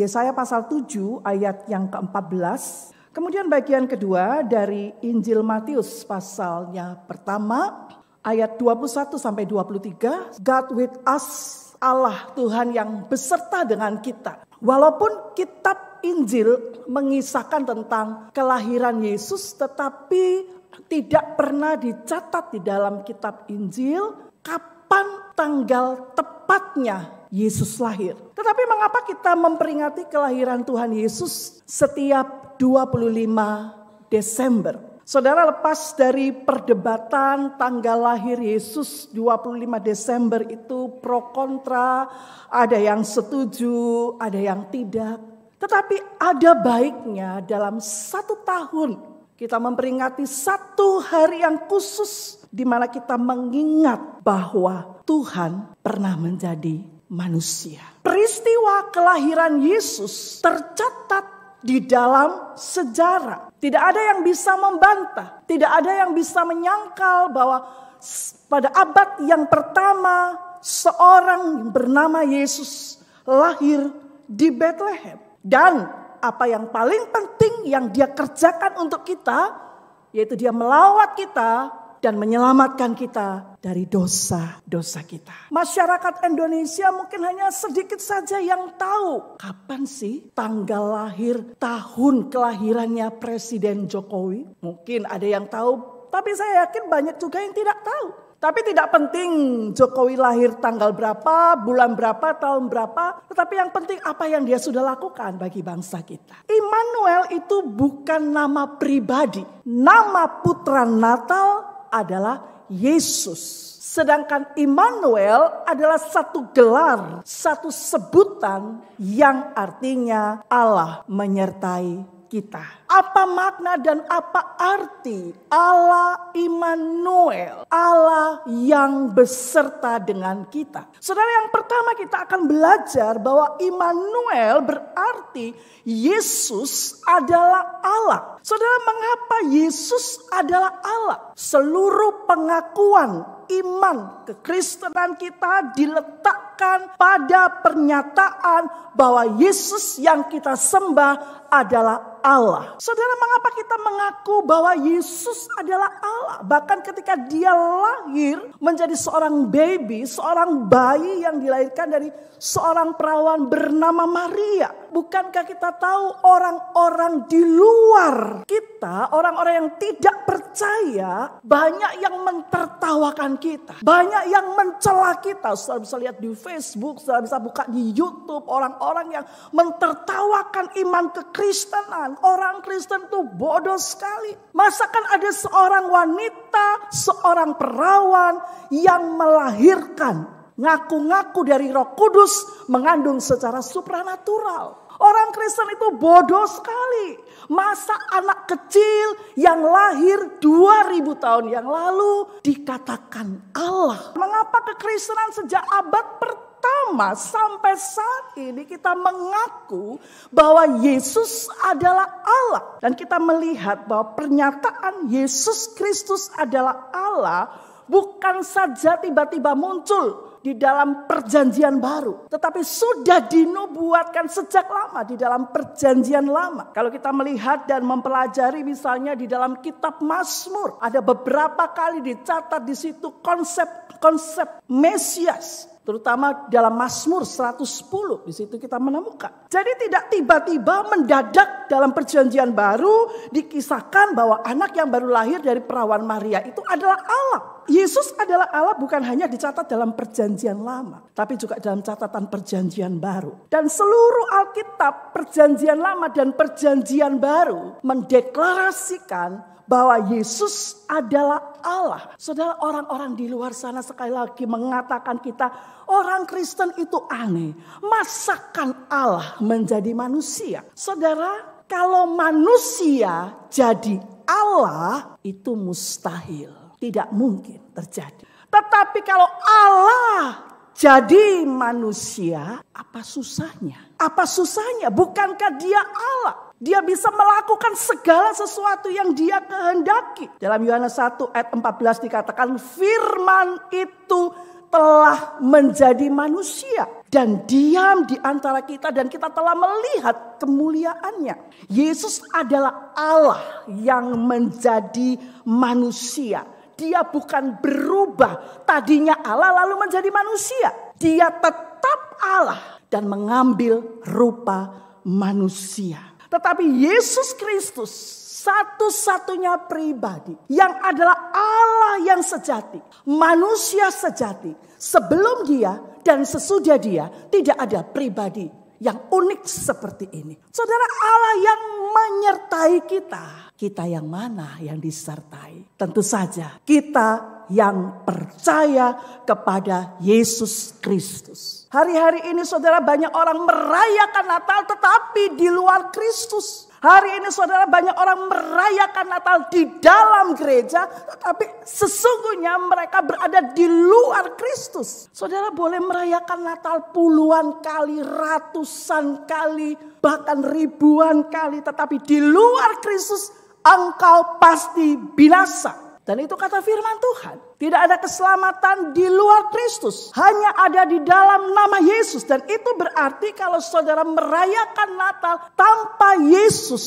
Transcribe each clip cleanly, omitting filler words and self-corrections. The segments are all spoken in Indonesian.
Yesaya pasal 7 ayat yang ke-14. Kemudian bagian kedua dari Injil Matius pasalnya pertama ayat 21 sampai 23. God with us, Allah Tuhan yang beserta dengan kita. Walaupun kitab Injil mengisahkan tentang kelahiran Yesus, tetapi tidak pernah dicatat di dalam kitab Injil kapan tanggal tepatnya Yesus lahir. Tetapi mengapa kita memperingati kelahiran Tuhan Yesus setiap 25 Desember? Saudara, lepas dari perdebatan tanggal lahir Yesus 25 Desember itu pro kontra, ada yang setuju, ada yang tidak. Tetapi ada baiknya dalam 1 tahun kita memperingati 1 hari yang khusus di mana kita mengingat bahwa Tuhan pernah menjadi manusia. Peristiwa kelahiran Yesus tercatat di dalam sejarah. Tidak ada yang bisa membantah, tidak ada yang bisa menyangkal bahwa pada abad yang pertama seorang bernama Yesus lahir di Bethlehem. Dan apa yang paling penting yang dia kerjakan untuk kita, yaitu dia melawat kita dan menyelamatkan kita dari dosa-dosa kita. Masyarakat Indonesia mungkin hanya sedikit saja yang tahu kapan sih tanggal lahir, tahun kelahirannya Presiden Jokowi. Mungkin ada yang tahu, tapi saya yakin banyak juga yang tidak tahu. Tapi tidak penting Jokowi lahir tanggal berapa, bulan berapa, tahun berapa. Tetapi yang penting apa yang dia sudah lakukan bagi bangsa kita. Immanuel itu bukan nama pribadi. Nama putra Natal adalah Yesus. Sedangkan Immanuel adalah satu gelar, satu sebutan yang artinya Allah menyertai kita. Apa makna dan apa arti Allah Immanuel, Allah yang beserta dengan kita? Saudara, yang pertama kita akan belajar bahwa Immanuel berarti Yesus adalah Allah. Saudara, mengapa Yesus adalah Allah? Seluruh pengakuan iman kekristenan kita diletakkan pada pernyataan bahwa Yesus yang kita sembah adalah Allah. Saudara, mengapa kita mengaku bahwa Yesus adalah Allah? Bahkan ketika dia lahir menjadi seorang baby, seorang bayi yang dilahirkan dari seorang perawan bernama Maria. Bukankah kita tahu orang-orang di luar kita, orang-orang yang tidak percaya, banyak yang mentertawakan kita. Banyak yang mencela kita. Saudara bisa lihat di Facebook, saudara bisa buka di YouTube, orang-orang yang mentertawakan iman kekristenan. Orang Kristen itu bodoh sekali. Masakan ada seorang wanita, seorang perawan yang melahirkan, ngaku-ngaku dari Roh Kudus, mengandung secara supranatural. Orang Kristen itu bodoh sekali. Masa anak kecil yang lahir 2000 tahun yang lalu dikatakan Allah? Mengapa kekristenan sejak abad pertama sampai saat ini kita mengaku bahwa Yesus adalah Allah? Dan kita melihat bahwa pernyataan Yesus Kristus adalah Allah bukan saja tiba-tiba muncul di dalam perjanjian baru, tetapi sudah dinubuatkan sejak lama di dalam perjanjian lama. Kalau kita melihat dan mempelajari misalnya di dalam kitab Mazmur, ada beberapa kali dicatat di situ konsep Mesias. Terutama dalam Mazmur 110, di situ kita menemukan. Jadi tidak tiba-tiba mendadak dalam perjanjian baru dikisahkan bahwa anak yang baru lahir dari perawan Maria itu adalah Allah. Yesus adalah Allah bukan hanya dicatat dalam perjanjian lama, tapi juga dalam catatan perjanjian baru. Dan seluruh Alkitab, perjanjian lama dan perjanjian baru mendeklarasikan bahwa Yesus adalah Allah. Saudara, orang-orang di luar sana sekali lagi mengatakan kita orang Kristen itu aneh. Masakan Allah menjadi manusia? Saudara, kalau manusia jadi Allah itu mustahil. Tidak mungkin terjadi. Tetapi kalau Allah jadi manusia, apa susahnya? Apa susahnya? Bukankah dia Allah? Dia bisa melakukan segala sesuatu yang dia kehendaki. Dalam Yohanes 1 ayat 14 dikatakan firman itu telah menjadi manusia. dan diam di antara kita dan kita telah melihat kemuliaannya. Yesus adalah Allah yang menjadi manusia. Dia bukan berubah, tadinya Allah lalu menjadi manusia. Dia tetap Allah dan mengambil rupa manusia. Tetapi Yesus Kristus satu-satunya pribadi yang adalah Allah yang sejati, manusia sejati. Sebelum dia dan sesudah dia tidak ada pribadi yang unik seperti ini. Saudara, Allah yang menyertai kita. Kita yang mana yang disertai? Tentu saja kita yang percaya kepada Yesus Kristus. Hari-hari ini saudara, banyak orang merayakan Natal tetapi di luar Kristus. Hari ini saudara, banyak orang merayakan Natal di dalam gereja, tetapi sesungguhnya mereka berada di luar Kristus. Saudara boleh merayakan Natal puluhan kali, ratusan kali, bahkan ribuan kali, tetapi di luar Kristus engkau pasti binasa. Dan itu kata firman Tuhan. Tidak ada keselamatan di luar Kristus. Hanya ada di dalam nama Yesus. Dan itu berarti kalau saudara merayakan Natal tanpa Yesus,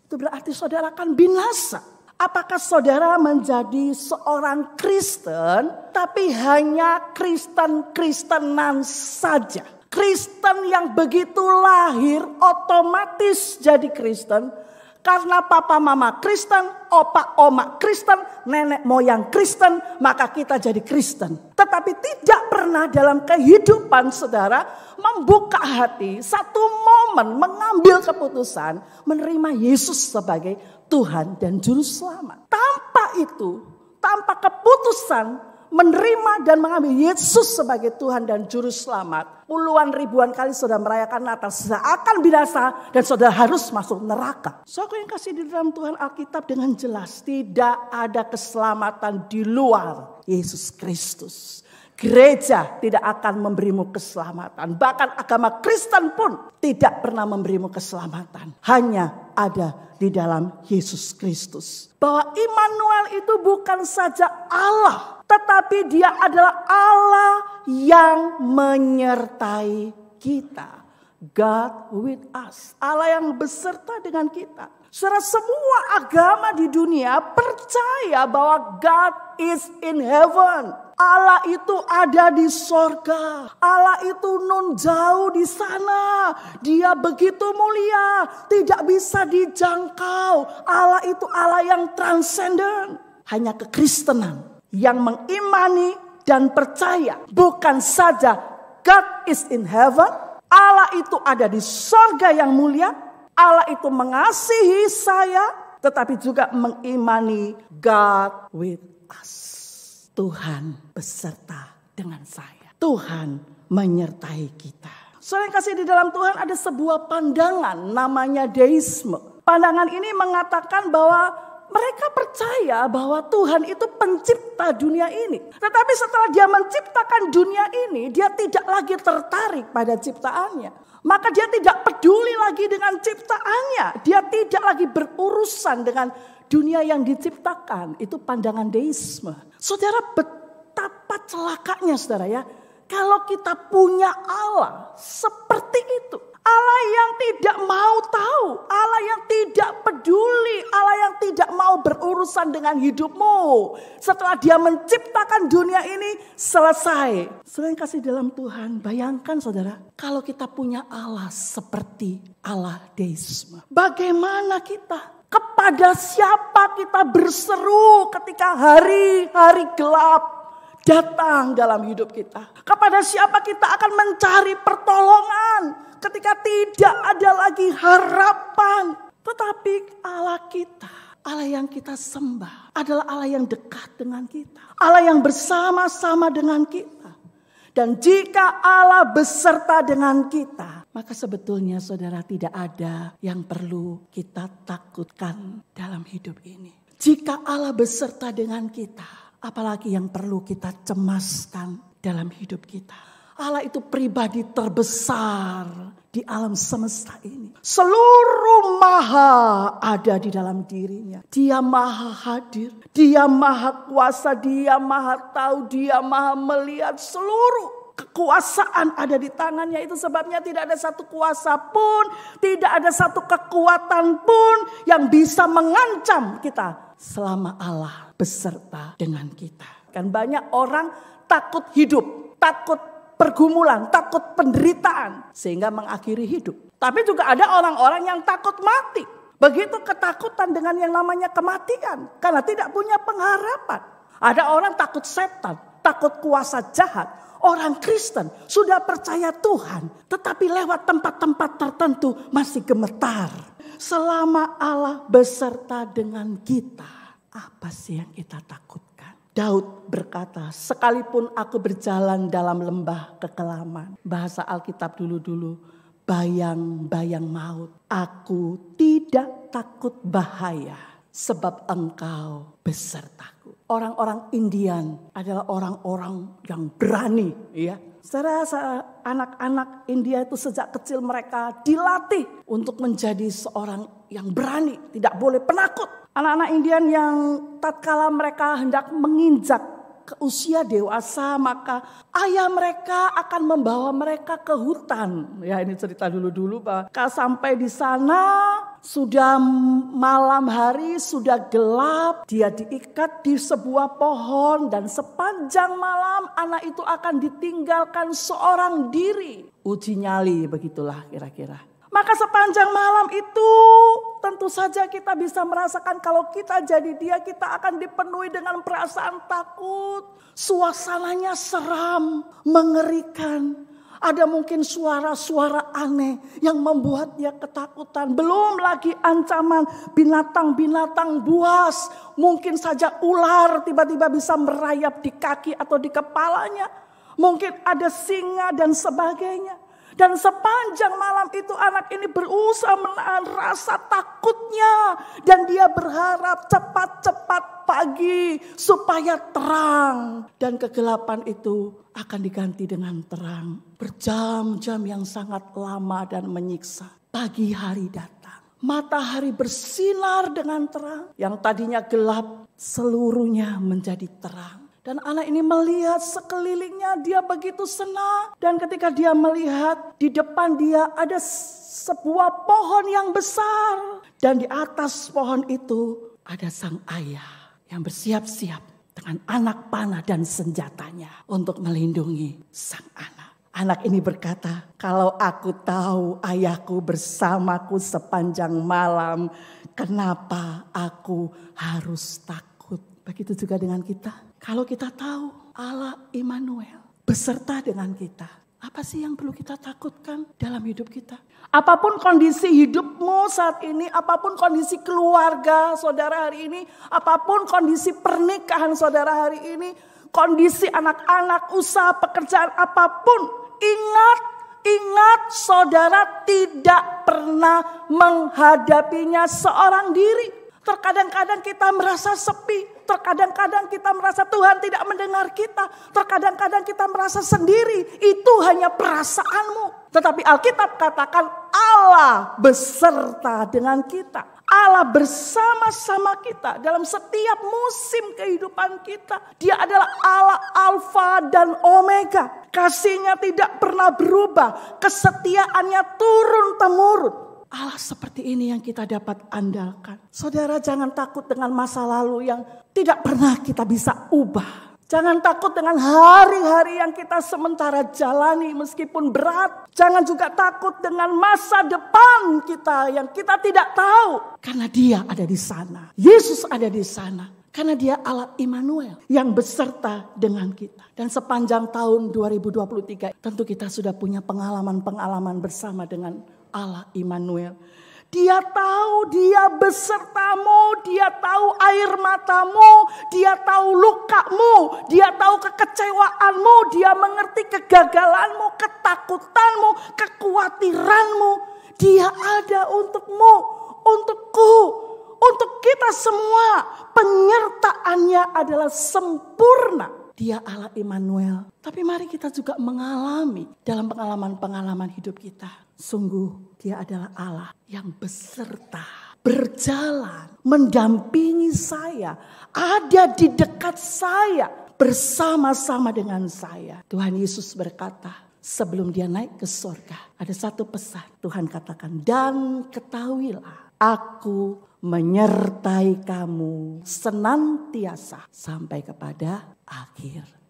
itu berarti saudara akan binasa. Apakah saudara menjadi seorang Kristen tapi hanya Kristen-Kristenan saja? Kristen yang begitu lahir otomatis jadi Kristen. Karena papa mama Kristen, opa oma Kristen, nenek moyang Kristen, maka kita jadi Kristen. Tetapi tidak pernah dalam kehidupan saudara membuka hati satu momen mengambil keputusan menerima Yesus sebagai Tuhan dan Juru Selamat. Tanpa itu, tanpa keputusan menerima dan mengambil Yesus sebagai Tuhan dan Juru Selamat, puluhan ribuan kali saudara merayakan Natal, saudara akan binasa dan saudara harus masuk neraka. Saudara yang kasih di dalam Tuhan, Alkitab dengan jelas tidak ada keselamatan di luar Yesus Kristus. Gereja tidak akan memberimu keselamatan. Bahkan agama Kristen pun tidak pernah memberimu keselamatan. Hanya ada di dalam Yesus Kristus. Bahwa Immanuel itu bukan saja Allah, tetapi dia adalah Allah yang menyertai kita. God with us. Allah yang beserta dengan kita. Saudara, semua agama di dunia percaya bahwa God is in heaven. Allah itu ada di sorga. Allah itu non jauh di sana. Dia begitu mulia, tidak bisa dijangkau. Allah itu Allah yang transenden. Hanya kekristenan yang mengimani dan percaya bukan saja God is in heaven, Allah itu ada di sorga yang mulia, Allah itu mengasihi saya, tetapi juga mengimani God with us. Tuhan beserta dengan saya. Tuhan menyertai kita. Saudara yang kasih di dalam Tuhan, ada sebuah pandangan namanya deisme. Pandangan ini mengatakan bahwa mereka percaya bahwa Tuhan itu pencipta dunia ini. Tetapi setelah dia menciptakan dunia ini, dia tidak lagi tertarik pada ciptaannya. Maka dia tidak peduli lagi dengan ciptaannya. Dia tidak lagi berurusan dengan dunia yang diciptakan. Itu pandangan deisme. Saudara, betapa celakanya saudara ya. Kalau kita punya Allah seperti itu. Allah yang tidak mau tahu, Allah yang tidak peduli, Allah yang tidak mau berurusan dengan hidupmu. Setelah dia menciptakan dunia ini, selesai. Saudara yang kasih dalam Tuhan, bayangkan saudara, kalau kita punya Allah seperti Allah deisme. Bagaimana kita? Kepada siapa kita berseru ketika hari-hari gelap datang dalam hidup kita? Kepada siapa kita akan mencari pertolongan ketika tidak ada lagi harapan? Tetapi Allah kita, Allah yang kita sembah adalah Allah yang dekat dengan kita, Allah yang bersama-sama dengan kita. Dan jika Allah beserta dengan kita, maka sebetulnya saudara tidak ada yang perlu kita takutkan dalam hidup ini. Jika Allah beserta dengan kita, apalagi yang perlu kita cemaskan dalam hidup kita. Allah itu pribadi terbesar di alam semesta ini. Seluruh maha ada di dalam dirinya. Dia maha hadir, dia maha kuasa, dia maha tahu, dia maha melihat seluruh Kekuasaan ada di tangannya. Itu sebabnya tidak ada satu kuasa pun, tidak ada satu kekuatan pun yang bisa mengancam kita selama Allah beserta dengan kita. Kan banyak orang takut hidup, takut pergumulan, takut penderitaan sehingga mengakhiri hidup. Tapi juga ada orang-orang yang takut mati. Begitu ketakutan dengan yang namanya kematian karena tidak punya pengharapan. Ada orang takut setan, takut kuasa jahat. Orang Kristen sudah percaya Tuhan, tetapi lewat tempat-tempat tertentu masih gemetar. Selama Allah beserta dengan kita, apa sih yang kita takutkan? Daud berkata, sekalipun aku berjalan dalam lembah kekelaman. Bahasa Alkitab dulu-dulu, bayang-bayang maut. Aku tidak takut bahaya, sebab Engkau besertaku. Orang-orang Indian adalah orang-orang yang berani, ya. Saudara, anak-anak India itu sejak kecil mereka dilatih untuk menjadi seorang yang berani, tidak boleh penakut. Anak-anak Indian yang tatkala mereka hendak menginjak ke usia dewasa, maka ayah mereka akan membawa mereka ke hutan. Ya, ini cerita dulu-dulu, Pak. Sampai di sana sudah malam hari, sudah gelap, dia diikat di sebuah pohon dan sepanjang malam anak itu akan ditinggalkan seorang diri. Uji nyali, begitulah kira-kira. Maka sepanjang malam itu tentu saja kita bisa merasakan kalau kita jadi dia, kita akan dipenuhi dengan perasaan takut. Suasananya seram, mengerikan. Ada mungkin suara-suara aneh yang membuat dia ketakutan. Belum lagi ancaman binatang-binatang buas. Mungkin saja ular tiba-tiba bisa merayap di kaki atau di kepalanya. Mungkin ada singa dan sebagainya. Dan sepanjang malam itu anak ini berusaha menahan rasa takutnya. Dan dia berharap cepat-cepat pagi supaya terang. Dan kegelapan itu akan diganti dengan terang. Berjam-jam yang sangat lama dan menyiksa. Pagi hari datang. Matahari bersinar dengan terang. Yang tadinya gelap seluruhnya menjadi terang. Dan anak ini melihat sekelilingnya, dia begitu senang. Dan ketika dia melihat di depan dia ada sebuah pohon yang besar. Dan di atas pohon itu ada sang ayah yang bersiap-siap dengan anak panah dan senjatanya untuk melindungi sang anak. Anak ini berkata, kalau aku tahu ayahku bersamaku sepanjang malam, kenapa aku harus takut? Begitu juga dengan kita. Kalau kita tahu Allah Immanuel beserta dengan kita, apa sih yang perlu kita takutkan dalam hidup kita? Apapun kondisi hidupmu saat ini, apapun kondisi keluarga saudara hari ini, apapun kondisi pernikahan saudara hari ini, kondisi anak-anak, usaha, pekerjaan apapun, ingat saudara tidak pernah menghadapinya seorang diri. Terkadang-kadang kita merasa sepi. Terkadang-kadang kita merasa Tuhan tidak mendengar kita. Terkadang-kadang kita merasa sendiri. Itu hanya perasaanmu. Tetapi Alkitab katakan Allah beserta dengan kita. Allah bersama-sama kita dalam setiap musim kehidupan kita. Dia adalah Allah Alfa dan Omega. Kasih-Nya tidak pernah berubah. Kesetiaannya turun-temurun. Allah seperti ini yang kita dapat andalkan. Saudara, jangan takut dengan masa lalu yang tidak pernah kita bisa ubah. Jangan takut dengan hari-hari yang kita sementara jalani meskipun berat. Jangan juga takut dengan masa depan kita yang kita tidak tahu. Karena Dia ada di sana. Yesus ada di sana. Karena Dia Allah Immanuel yang beserta dengan kita. Dan sepanjang tahun 2023 tentu kita sudah punya pengalaman-pengalaman bersama dengan Allah Immanuel. Dia tahu, Dia besertamu, Dia tahu air matamu, Dia tahu lukamu, Dia tahu kekecewaanmu, Dia mengerti kegagalanmu, ketakutanmu, kekhawatiranmu. Dia ada untukmu, untukku, untuk kita semua. Penyertaannya adalah sempurna. Dia Allah Immanuel. Tapi mari kita juga mengalami dalam pengalaman-pengalaman hidup kita. Sungguh Dia adalah Allah yang beserta, berjalan, mendampingi saya, ada di dekat saya. bersama-sama dengan saya. Tuhan Yesus berkata, sebelum dia naik ke surga, ada satu pesan. Tuhan katakan, dan ketahuilah, aku menyertai kamu senantiasa sampai kepada akhir